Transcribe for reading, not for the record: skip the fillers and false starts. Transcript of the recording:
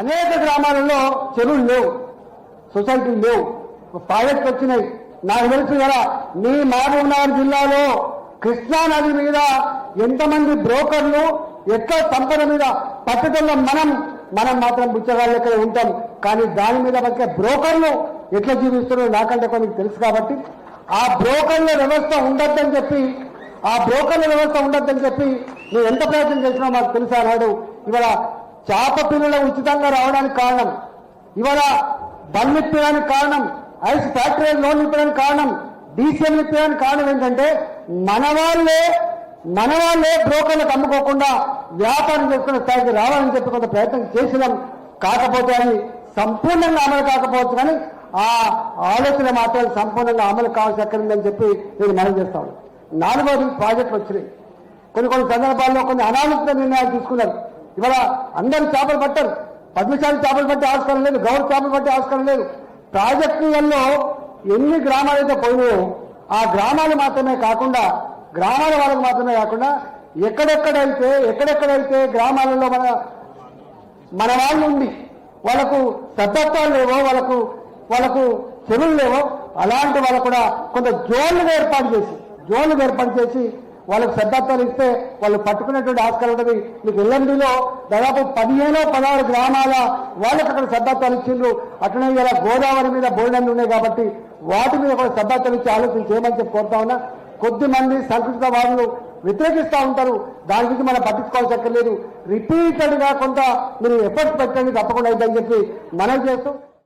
అనేక గ్రామాలలో చెరువులు లేవు, సొసైటీలు లేవు, ప్రాజెక్టులు వచ్చినాయి. నాకు తెలుసు కదా, మీ మహబూబ్నగర్ జిల్లాలో కృష్ణా నది మీద ఎంతమంది బ్రోకర్లు ఎక్కడ సంపద మీద పట్టుదల మనం మాత్రం బుచ్చగాళ్ళు ఎక్కడ ఉంటాం. కానీ దాని మీద బతికే బ్రోకర్లు ఎట్లా జీవిస్తున్నారో నాకంటే కొన్ని తెలుసు. కాబట్టి ఆ బ్రోకర్ల వ్యవస్థ ఉండద్దని చెప్పి నువ్వు ఎంత ప్రయత్నం చేసినా మాకు తెలుసా నాడు. ఇవాళ చేప పిల్లలు ఉచితంగా రావడానికి కారణం, ఇవాళ బళ్ళు ఇప్పడానికి కారణం, ఐస్ ఫ్యాక్టరీ లోన్ ఇప్పడానికి కారణం, డీసీఎం ఇప్పడానికి కారణం ఏంటంటే మన వాళ్ళే బ్రోకర్లకు అమ్ముకోకుండా వ్యాపారం చేసుకునే స్థాయికి రావాలని చెప్పి కొంత ప్రయత్నం చేసినాం. కాకపోతే అది సంపూర్ణంగా అమలు కాకపోవచ్చు, కానీ ఆ ఆలోచన మాత్రం సంపూర్ణంగా అమలు కావాల్సి ఎక్కడుందని చెప్పి నేను మనం చేస్తాను. 4వది ప్రాజెక్టులు వచ్చినాయి. కొన్ని సందర్భాల్లో కొన్ని అనాలోచిత నిర్ణయాలు తీసుకున్నారు. ఇవాళ అందరూ చేపలు పట్టారు, పద్మశాలి చేపలు పట్టే ఆస్కారం లేదు, గౌరవ చేపలు పట్టే ఆస్కారం లేదు. ప్రాజెక్టులలో ఎన్ని గ్రామాలైతే పోయినాయో ఆ గ్రామాలు మాత్రమే కాకుండా గ్రామాల వాళ్ళకు మాత్రమే కాకుండా ఎక్కడెక్కడైతే గ్రామాలలో మన వాళ్ళు ఉండి వాళ్ళకు సభ్యత్వాలు లేవో, వాళ్ళకు చెరువులు లేవో అలాంటి వాళ్ళకు కూడా కొంత జోన్లు ఏర్పాటు చేసి వాళ్ళకు సభ్యత్వాలు ఇస్తే వాళ్ళు పట్టుకునేటువంటి ఆస్కారం ఉంటుంది. మీకు ఎల్ఎండిలో దాదాపు 15-16 గ్రామాల వాళ్ళకి అక్కడ సభ్యత్వాలు ఇచ్చిండ్రు. అట్లనే ఇలా గోదావరి మీద బోర్డర్లు ఉన్నాయి కాబట్టి వాటి మీద కూడా సభ్యత్వాలు ఇచ్చి ఆలోచన చేయమని చెప్పి కోరుతా ఉన్నా. కొద్దిమంది సంకుచిత వాదులు వ్యతిరేకిస్తూ ఉంటారు, దాని గురించి మనం పట్టించుకోవాల్సి అక్కర్లేదు. రిపీటెడ్ గా కొంత మీరు ఎఫర్ట్స్ పెట్టండి, తప్పకుండా అయిద్దని చెప్పి మనం చేస్తూ